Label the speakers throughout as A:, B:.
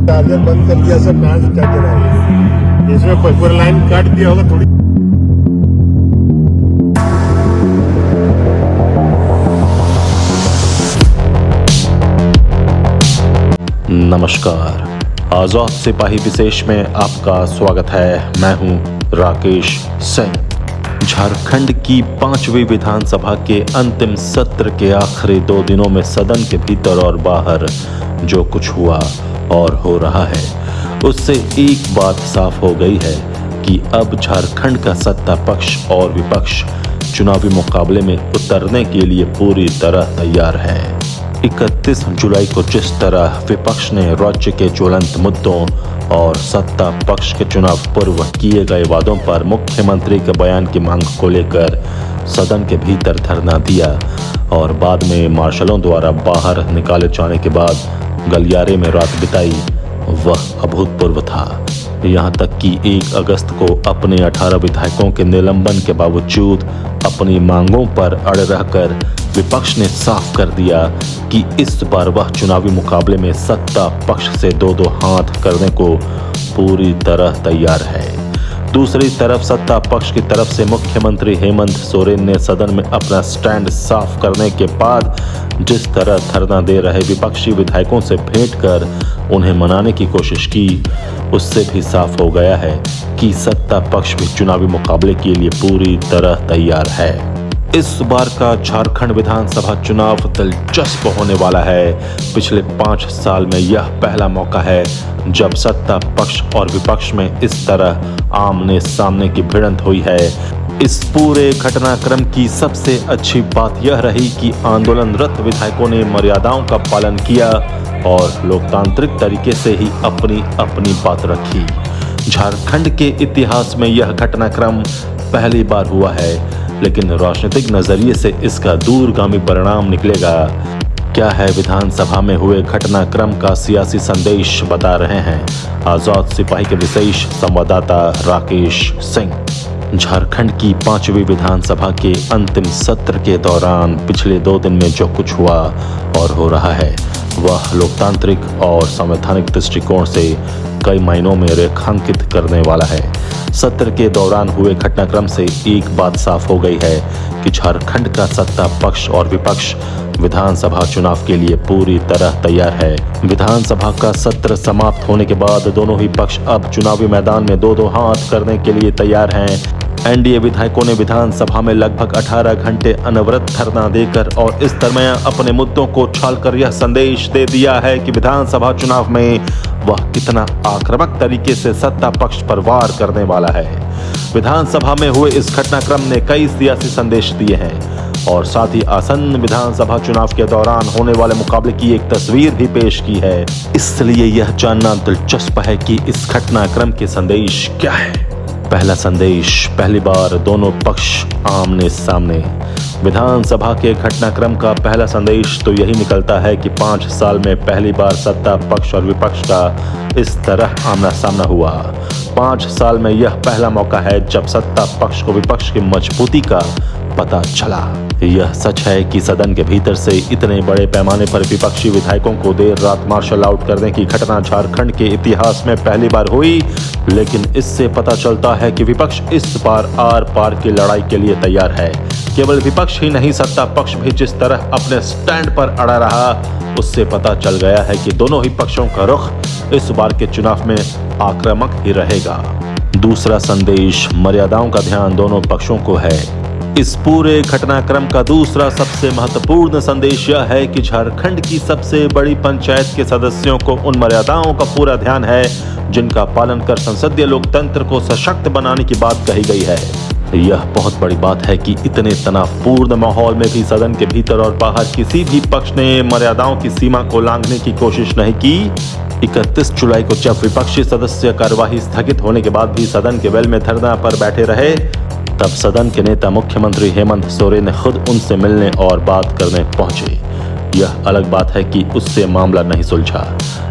A: Charger बंद कर दिया सर, कहाँ से चार्जर आएगा? इसमें पूरा लाइन काट दिया होगा थोड़ी।
B: नमस्कार, आजाद सिपाही विशेष में आपका स्वागत है। मैं हूं राकेश सिंह। झारखंड की 5वीं विधानसभा के अंतिम सत्र के आखिरी 2 दिनों में सदन के भीतर और बाहर जो कुछ हुआ और हो रहा है, उससे एक बात साफ हो गई है कि अब झारखंड का सत्ता पक्ष और विपक्ष चुनावी मुकाबले में उतरने के लिए पूरी तरह तैयार है। 31 जुलाई को जिस तरह विपक्ष ने राज्य के ज्वलंत मुद्दों और सत्ता पक्ष के चुनाव पूर्व किए गए वादों पर मुख्यमंत्री के बयान की मांग को लेकर सदन के भीतर धरना दिया और बाद में मार्शलों द्वारा बाहर निकाले जाने के बाद गलियारे में रात बिताई, वह अभूतपूर्व था। यहाँ तक कि 1 अगस्त को अपने 18 विधायकों के निलंबन के बावजूद अपनी मांगों पर अड़े रहकर विपक्ष ने साफ कर दिया कि इस बार वह चुनावी मुकाबले में सत्ता पक्ष से 2-2 हाथ करने को पूरी तरह तैयार है। दूसरी तरफ सत्ता पक्ष की तरफ से मुख्यमंत्री हेमंत सोरेन ने सदन में अपना स्टैंड साफ करने के बाद जिस तरह धरना दे रहे विपक्षी विधायकों से भेंट कर उन्हें मनाने की कोशिश की, उससे भी साफ हो गया है कि सत्ता पक्ष भी चुनावी मुकाबले के लिए पूरी तरह तैयार है। इस बार का झारखंड विधानसभा चुनाव दिलचस्प होने वाला है। पिछले 5 साल में यह पहला मौका है जब सत्ता पक्ष और विपक्ष में इस तरह आमने सामने की भिड़ंत हुई है। इस पूरे घटनाक्रम की सबसे अच्छी बात यह रही कि आंदोलनरत विधायकों ने मर्यादाओं का पालन किया और लोकतांत्रिक तरीके से ही अपनी अपनी बात रखी। झारखंड के इतिहास में यह घटनाक्रम पहली बार हुआ है, लेकिन राजनीतिक नजरिए से इसका दूरगामी परिणाम निकलेगा। क्या है विधानसभा में हुए घटनाक्रम का सियासी संदेश, बता रहे हैं आजाद सिपाही के विशेष संवाददाता राकेश सिंह। झारखंड की 5वीं विधानसभा के अंतिम सत्र के दौरान पिछले 2 दिन में जो कुछ हुआ और हो रहा है, वह लोकतांत्रिक और संवैधानिक दृष्टिकोण से कई मायनों में रेखांकित करने वाला है। सत्र के दौरान हुए घटनाक्रम से एक बात साफ हो गई है कि झारखंड का सत्ता पक्ष और विपक्ष विधानसभा चुनाव के लिए पूरी तरह तैयार है। विधानसभा का सत्र समाप्त होने के बाद दोनों ही पक्ष अब चुनावी मैदान में 2-2 हाथ करने के लिए तैयार हैं। एनडीए विधायकों ने विधानसभा में लगभग 18 घंटे अनवरत धरना देकर और इस तरह अपने मुद्दों को उछालकर यह संदेश दे दिया है कि विधानसभा चुनाव में वह कितना आक्रामक तरीके से सत्ता पक्ष पर वार करने वाला है। विधानसभा में हुए इस घटनाक्रम ने कई सियासी संदेश दिए हैं और साथ ही आसन्न विधानसभा चुनाव के दौरान होने वाले मुकाबले की एक तस्वीर भी पेश की है। इसलिए यह जानना दिलचस्प है कि इस घटनाक्रम के संदेश क्या है। पहला संदेश, पहली बार दोनों पक्ष आमने सामने। विधानसभा के घटनाक्रम का पहला संदेश तो यही निकलता है कि 5 साल में पहली बार सत्ता पक्ष और विपक्ष का इस तरह आमना सामना हुआ। 5 साल में यह पहला मौका है जब सत्ता पक्ष को विपक्ष की मजबूती का पता चला। यह सच है कि सदन के भीतर से इतने बड़े पैमाने पर विपक्षी विधायकों को देर रात मार्शल आउट करने की घटना झारखंड के इतिहास में पहली बार हुई, लेकिन इससे पता चलता है कि विपक्ष इस बार आर पार की लड़ाई के लिए तैयार है। केवल विपक्ष ही नहीं, सत्ता पक्ष भी जिस तरह अपने स्टैंड पर अड़ा रहा, उससे पता चल गया है कि दोनों ही पक्षों का रुख इस बार के चुनाव में आक्रामक ही रहेगा। दूसरा संदेश, मर्यादाओं का ध्यान दोनों पक्षों को है। इस पूरे घटनाक्रम का दूसरा सबसे महत्वपूर्ण संदेश यह है कि झारखंड की सबसे बड़ी पंचायत के सदस्यों को उन मर्यादाओं का पूरा ध्यान है जिनका पालन कर संसदीय लोकतंत्र को सशक्त बनाने की बात कही गई है। यह बहुत बड़ी बात है कि इतने तनावपूर्ण माहौल में भी सदन के भीतर और बाहर किसी भी पक्ष ने मर्यादाओं की सीमा को लांघने की कोशिश नहीं की। 31 जुलाई को जब विपक्षी सदस्य कार्यवाही स्थगित होने के बाद भी सदन के वेल में धरना पर बैठे रहे, तब सदन के नेता मुख्यमंत्री हेमंत सोरेन ने खुद उनसे मिलने और बात करने पहुंचे। यह अलग बात है कि उससे मामला नहीं सुलझा,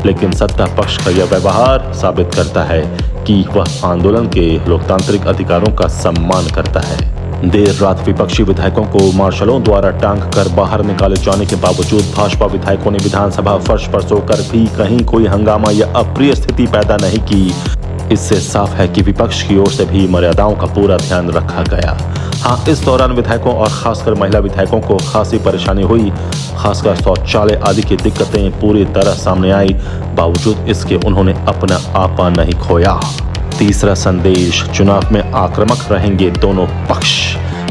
B: लेकिन सत्ता पक्ष का यह व्यवहार साबित करता है कि वह आंदोलन के लोकतांत्रिक अधिकारों का सम्मान करता है। देर रात विपक्षी विधायकों को मार्शलों द्वारा टांग कर बाहर निकाले जाने के बावजूद भाजपा विधायकों ने विधानसभा फर्श पर सोकर भी कहीं कोई हंगामा या अप्रिय स्थिति पैदा नहीं की। इससे साफ है कि विपक्ष की ओर से भी मर्यादाओं का पूरा ध्यान रखा गया। हाँ, इस दौरान विधायकों और खासकर महिला विधायकों को खासी परेशानी हुई, खासकर शौचालय आदि की दिक्कतें पूरी तरह सामने आई। बावजूद इसके उन्होंने अपना आपा नहीं खोया। तीसरा संदेश, चुनाव में आक्रामक रहेंगे दोनों पक्ष।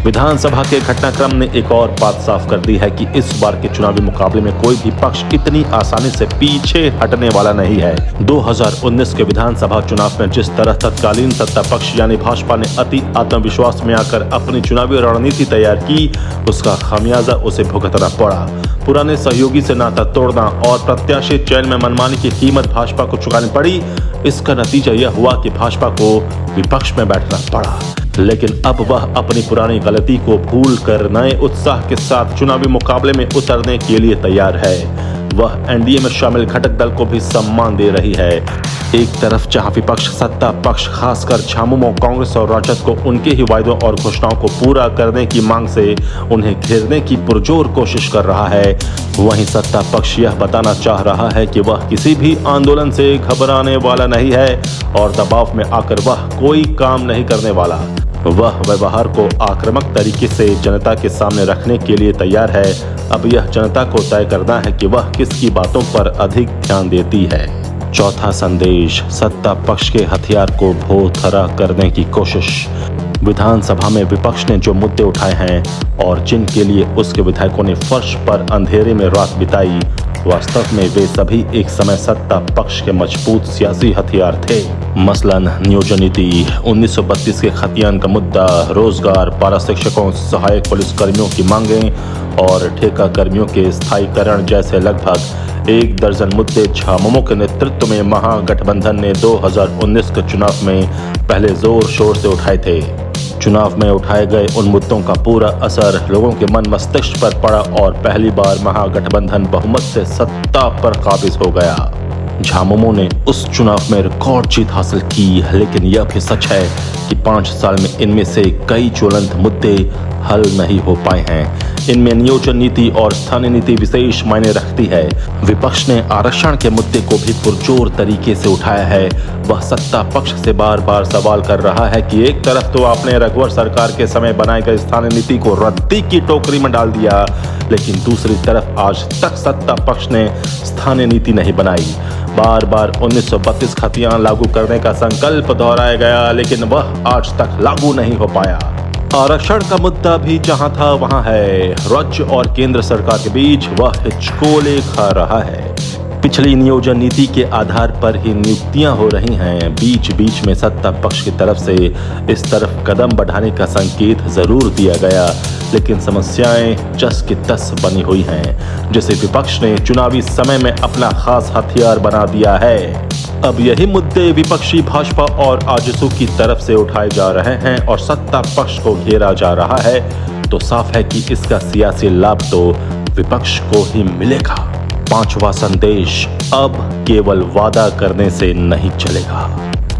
B: विधानसभा के घटनाक्रम ने एक और बात साफ कर दी है कि इस बार के चुनावी मुकाबले में कोई भी पक्ष इतनी आसानी से पीछे हटने वाला नहीं है। 2019 के विधानसभा चुनाव में जिस तरह तत्कालीन सत्ता पक्ष यानी भाजपा ने अति आत्मविश्वास में आकर अपनी चुनावी रणनीति तैयार की, उसका खामियाजा उसे भुगतना पड़ा। पुराने सहयोगी से नाता तोड़ना और प्रत्याशी चयन में मनमानी की कीमत भाजपा को चुकानी पड़ी। इसका नतीजा यह हुआ कि भाजपा को विपक्ष में बैठना पड़ा। लेकिन अब वह अपनी पुरानी गलती को भूलकर नए उत्साह के साथ चुनावी मुकाबले में उतरने के लिए तैयार है। वह एनडीए में शामिल घटक दल को भी सम्मान दे रही है। एक तरफ जहां विपक्ष सत्ता पक्ष खासकर झामुमो, कांग्रेस और राजद को उनके ही वायदों और घोषणाओं को पूरा करने की मांग से उन्हें घेरने की पुरजोर कोशिश कर रहा है, वहीं सत्ता पक्ष यह बताना चाह रहा है कि वह किसी भी आंदोलन से घबराने वाला नहीं है और दबाव में आकर वह कोई काम नहीं करने वाला। वह व्यवहार को आक्रामक तरीके से जनता के सामने रखने के लिए तैयार है। अब यह जनता को तय करना है कि वह किसकी बातों पर अधिक ध्यान देती है। चौथा संदेश, सत्ता पक्ष के हथियार को भोथरा करने की कोशिश। विधानसभा में विपक्ष ने जो मुद्दे उठाए हैं और जिनके लिए उसके विधायकों ने फर्श पर अंधेरे में रात बिताई, वास्तव में वे सभी एक समय सत्ता पक्ष के मजबूत सियासी हथियार थे। मसलन नियोजन नीति, 1932 के खतियान का मुद्दा, रोजगार, पारा शिक्षकों, सहायक पुलिसकर्मियों की मांगें और ठेका कर्मियों के स्थायीकरण जैसे लगभग 1 दर्जन मुद्दे झामुमो के नेतृत्व में महागठबंधन ने 2019 के चुनाव में पहले जोर शोर से उठाए थे। चुनाव में उठाए गए उन मुद्दों का पूरा असर लोगों के मन मस्तिष्क पर पड़ा और पहली बार महागठबंधन बहुमत से सत्ता पर काबिज हो गया। झामुमो ने उस चुनाव में रिकॉर्ड जीत हासिल की, लेकिन यह भी सच है कि 5 साल में इनमें से कई ज्वलंत मुद्दे हल नहीं हो पाए हैं। इनमें नियोजन नीति और स्थानीय नीति विशेष मायने रखती है। विपक्ष ने आरक्षण के मुद्दे को भी पुरजोर तरीके से उठाया है। वह सत्ता पक्ष से बार बार सवाल कर रहा है कि एक तरफ तो आपने रघुवर सरकार के समय बनाई गई स्थानीय नीति को रद्दी की टोकरी में डाल दिया, लेकिन दूसरी तरफ आज तक सत्ता पक्ष ने स्थानीय नीति नहीं बनाई। बार बार 1932 खतियान लागू करने का संकल्प दोहराया गया, लेकिन वह आज तक लागू नहीं हो पाया। आरक्षण का मुद्दा भी जहां था वहां है। राज्य और केंद्र सरकार के बीच वह हिचकोले खा रहा है। पिछली नियोजन नीति के आधार पर ही नियुक्तियां हो रही हैं। बीच बीच में सत्ता पक्ष की तरफ से इस तरफ कदम बढ़ाने का संकेत जरूर दिया गया, लेकिन समस्याएं जस की तस बनी हुई हैं, जिसे विपक्ष ने चुनावी समय में अपना खास हथियार बना दिया है। अब यही मुद्दे विपक्षी भाजपा और आजसू की तरफ से उठाए जा रहे हैं और सत्ता पक्ष को घेरा जा रहा है, तो साफ है कि इसका सियासी लाभ तो विपक्ष को ही मिलेगा। 5वां संदेश, अब केवल वादा करने से नहीं चलेगा।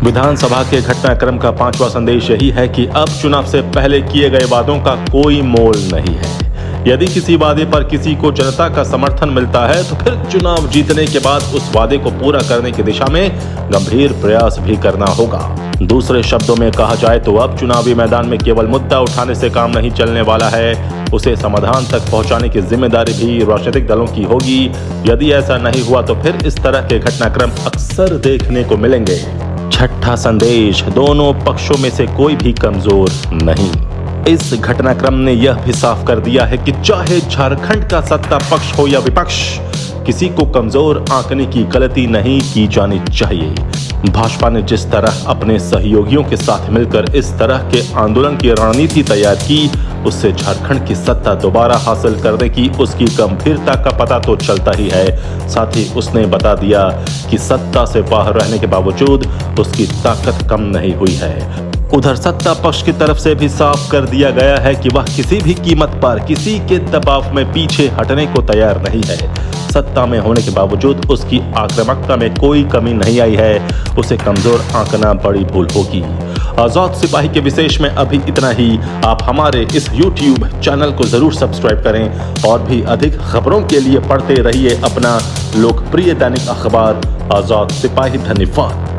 B: विधानसभा के घटनाक्रम का 5वां संदेश यही है कि अब चुनाव से पहले किए गए वादों का कोई मोल नहीं है। यदि किसी वादे पर किसी को जनता का समर्थन मिलता है तो फिर चुनाव जीतने के बाद उस वादे को पूरा करने की दिशा में गंभीर प्रयास भी करना होगा। दूसरे शब्दों में कहा जाए तो अब चुनावी मैदान में केवल मुद्दा उठाने से काम नहीं चलने वाला है, उसे समाधान तक पहुंचाने की जिम्मेदारी भी राजनीतिक दलों की होगी। यदि ऐसा नहीं हुआ तो फिर इस तरह के घटनाक्रम अक्सर देखने को मिलेंगे। 6वां संदेश, दोनों पक्षों में से कोई भी कमजोर नहीं। इस घटनाक्रम ने यह भी साफ कर दिया है कि चाहे झारखंड का सत्ता पक्ष हो या विपक्ष, किसी को कमजोर आंकने की गलती नहीं की जानी चाहिए। भाजपा ने जिस तरह अपने सहयोगियों के साथ मिलकर इस तरह के आंदोलन की रणनीति तैयार की, उससे झारखंड की सत्ता दोबारा हासिल करने की उसकी गंभीरता का पता तो चलता ही है। साथ ही उसने बता दिया कि सत्ता से बाहर रहने के बावजूद उसकी ताकत कम नहीं हुई है। उधर सत्ता पक्ष की तरफ से भी साफ कर दिया गया है कि वह किसी भी कीमत पर किसी के दबाव में पीछे हटने को तैयार नहीं है। सत्ता में होने के बावजूद उसकी आक्रामकता में कोई कमी नहीं आई है। उसे कमजोर आंकना बड़ी भूल होगी। आजाद सिपाही के विशेष में अभी इतना ही। आप हमारे इस YouTube चैनल को जरूर सब्सक्राइब करें और भी अधिक खबरों के लिए पढ़ते रहिए अपना लोकप्रिय दैनिक अखबार आजाद सिपाही। धन्यवाद।